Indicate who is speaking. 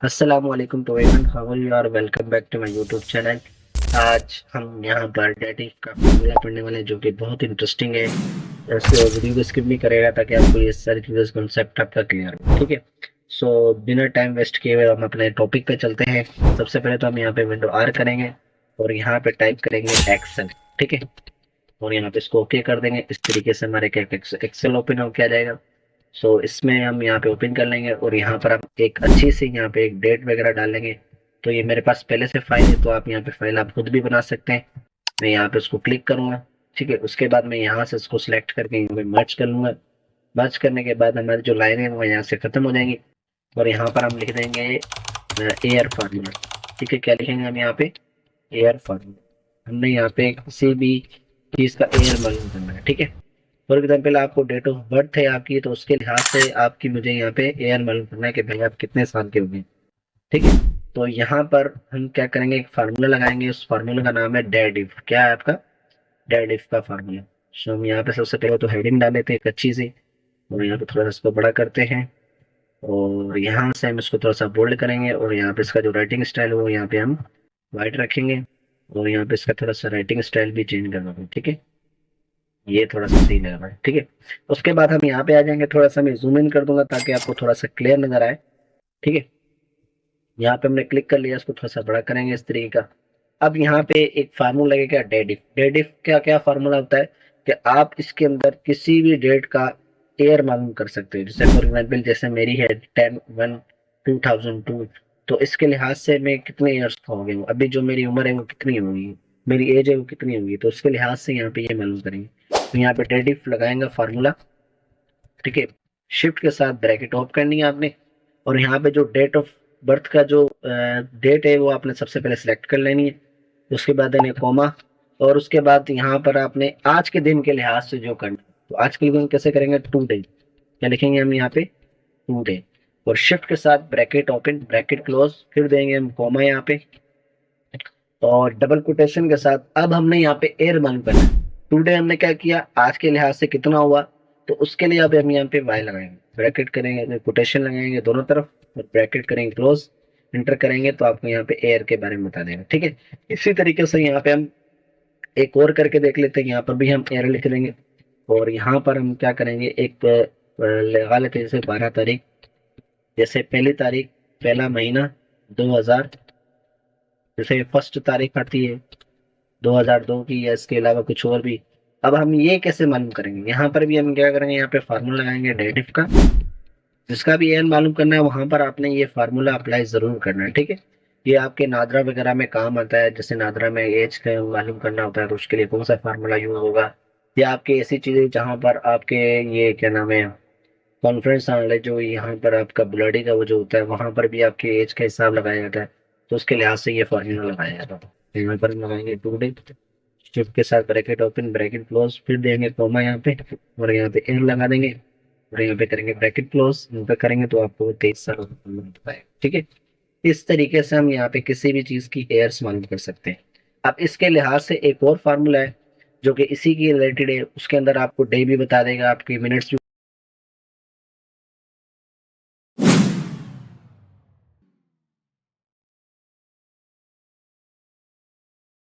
Speaker 1: अस्सलाम वालेकुम to everyone, how are you और welcome back to my YouTube channel. आज हम यहाँ पर डेटिव का फॉर्मूला पढ़ने वाले हैं जो कि बहुत इंटरेस्टिंग है। इसको वीडियो को स्किप नहीं करेगा ताकि आपको ये सारी चीज़ें कॉन्सेप्ट आपका क्लियर हो। ठीक है, सो बिना टाइम वेस्ट किए हुए हम अपने टॉपिक पे चलते हैं। सबसे पहले तो हम यहाँ पे विंडो आर करेंगे और यहाँ पे टाइप करेंगे एक्सेल। ठीक है, और यहाँ पे इसको ओके कर देंगे। इस तरीके से हमारे क्या एक्सेल ओपन हो क्या जाएगा। सो इसमें हम यहाँ पे ओपन कर लेंगे और यहाँ पर हम एक अच्छी सी यहाँ पे एक डेट वगैरह डालेंगे। तो ये मेरे पास पहले से फाइल है, तो आप यहाँ पे फाइल आप खुद भी बना सकते हैं। मैं यहाँ पे उसको क्लिक करूंगा। ठीक है, उसके बाद मैं यहाँ से इसको सिलेक्ट करके यहाँ पे मर्ज कर लूंगा। मर्ज करने के बाद हमारी जो लाइन है वो यहाँ से खत्म हो जाएंगी और यहाँ पर हम लिख देंगे एयर फार्मूला। ठीक है, क्या लिखेंगे हम यहाँ पे? Air formula. हमने यहाँ पे किसी भी चीज का एयर मालूम करना है। ठीक है, फॉर एग्जाम्पल आपको डेट ऑफ बर्थ है आपकी, तो उसके लिहाज से आपकी मुझे यहाँ पे एयर मालूम करना है कि भाई आप कितने साल के होंगे। ठीक है, तो यहाँ पर हम क्या करेंगे, एक फार्मूला लगाएंगे। उस फार्मूला का नाम है डेड इफ। क्या है आपका? डेड इफ का फार्मूला। सो हम यहाँ पे सबसे पहले तो हेडिंग डाल लेते हैं एक अच्छी सी, और यहाँ पे थोड़ा सा इसको बड़ा करते हैं और यहाँ से हम इसको थोड़ा सा बोल्ड करेंगे और यहाँ पे इसका जो राइटिंग स्टाइल है वो यहाँ पे हम वाइट रखेंगे और यहाँ पे इसका थोड़ा सा राइटिंग स्टाइल भी चेंज करना है। ठीक है, ये थोड़ा सा सही लग रहा है। ठीक है, उसके बाद हम यहाँ पे आ जाएंगे। थोड़ा सा मैं जूम इन कर दूंगा ताकि आपको थोड़ा सा क्लियर नजर आए। ठीक है, यहाँ पे हमने क्लिक कर लिया, इसको थोड़ा सा बड़ा करेंगे इस तरीके का। अब यहाँ पे एक फार्मूला लगेगा डेडिफ। डेडिफ क्या क्या फार्मूला होता है कि आप इसके अंदर किसी भी डेट का ईयर मालूम कर सकते हो। जैसे फॉर एग्जाम्पल जैसे मेरी है 10/1/2002, तो इसके लिहाज से मैं कितने ईयर्स का हो गया हूँ, अभी जो मेरी उम्र है वो कितनी होगी, मेरी एज है वो कितनी होगी, तो उसके लिहाज से यहाँ पे ये मालूम करेंगे। तो यहाँ पे डेडिफ लगाएंगे फार्मूला। ठीक है, शिफ्ट के साथ ब्रैकेट ऑफ करनी है आपने और यहाँ पे जो डेट ऑफ बर्थ का जो डेट है वो आपने सबसे पहले सिलेक्ट कर लेनी है। उसके बाद देने कोमा और उसके बाद यहाँ पर आपने आज के दिन के लिहाज से जो करना है, तो आज के दिन कैसे करेंगे? Today. क्या लिखेंगे हम यहाँ पे? To day. और शिफ्ट के साथ ब्रैकेट ओपन ब्रैकेट क्लोज, फिर देंगे हम कोमा यहाँ पे और डबल कोटेशन के साथ अब हमने यहाँ पे एयर मालूम करना है। टुडे हमने क्या किया, आज के लिहाज से कितना हुआ, तो उसके लिए अब हम यहाँ पे वाई लगाएंगे, ब्रैकेट करेंगे, कोटेशन लगाएंगे दोनों तरफ और ब्रैकेट करेंगे क्लोज, इंटर करेंगे तो आपको यहाँ पे एयर के बारे में बता देगा। ठीक है, इसी तरीके से यहाँ पे हम एक और करके देख लेते हैं। यहाँ पर भी हम एयर लिख देंगे और यहाँ पर हम क्या करेंगे, एक लगा लेते हैं जैसे 12 तारीख, जैसे पहली तारीख, पहला महीना 2000, जैसे फर्स्ट तारीख आती है 2002 की या इसके अलावा कुछ और भी। अब हम ये कैसे मालूम करेंगे? यहाँ पर भी हम क्या करेंगे, यहाँ पे फार्मूला लगाएंगे डेटिव का। जिसका भी एन मालूम करना है वहां पर आपने ये फार्मूला अप्लाई जरूर करना है। ठीक है, ये आपके नादरा वगैरह में काम आता है। जैसे नादरा में एज का मालूम करना होता है तो उसके लिए कौन सा फार्मूला यूज होगा, या आपकी ऐसी चीजें जहां पर आपके ये क्या नाम है कॉन्फ्रेंस नॉलेज, जो यहाँ पर आपका बुलाडी का वो जो होता है वहां पर भी आपके एज का हिसाब लगाया जाता है, तो उसके लिहाज से ये फार्मूला लगाया जाता है। यहाँ पर हम लगाएंगे टू डे, शिफ्ट के साथ ब्रैकेट ओपन ब्रैकेट क्लोज, फिर देंगे कॉमा यहाँ पे और यहाँ पे एन लगा देंगे और यहाँ पे करेंगे ब्रैकेट क्लोज, यहाँ पे करेंगे तो आपको 23 साल मिलता है। ठीक है, इस तरीके से हम यहाँ पे किसी भी चीज की एयर्स मालूम कर सकते हैं। अब इसके लिहाज से एक और फार्मूला है जो कि इसी की रिलेटेड है, उसके अंदर आपको डे भी बता देगा, आपकी मिनट्स भी